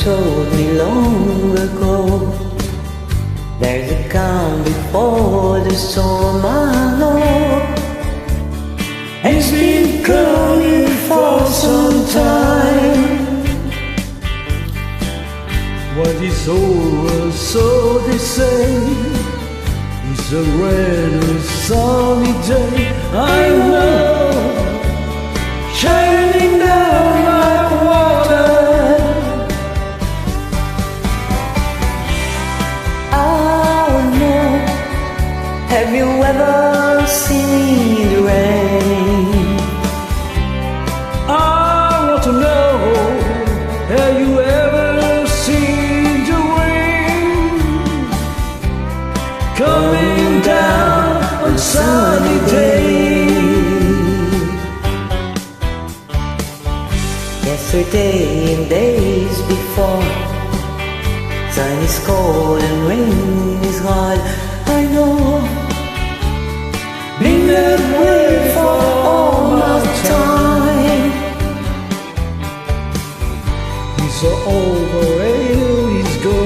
told me long ago, there's a calm before the storm, I know. And it's been coming for some time. What is over, so they say, it's a red and sunny day. I know, shining down like water. Oh no, have you ever seen the rain? I want to know, have you ever seen the rain coming down on a sunny day? Yesterday and days before, sun is cold and rain is hard, I know. Been that way for all my time. It's all over, it's go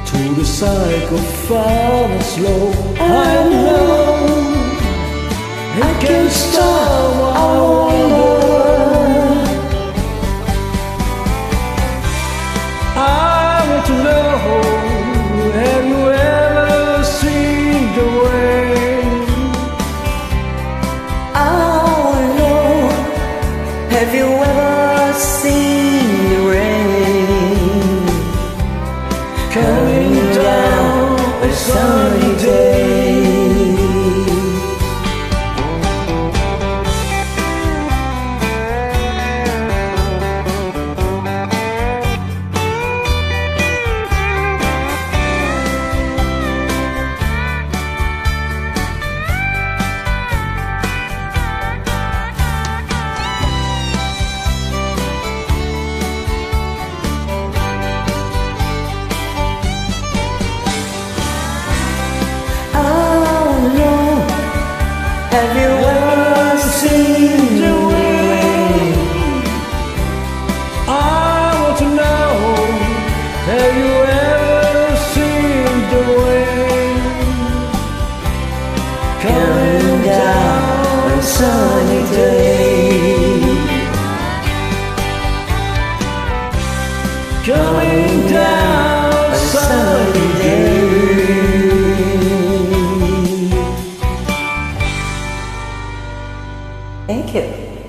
to the cycle far and slow. I know it can't stop, I wonder. I want to know, have you ever seen the rain? Oh no, have you ever seen the rain coming down a sunny day? Have you ever seen the rain? I want to know, have you ever seen the rain Coming down on a sunny day? Coming down On a sunny day. Thank you.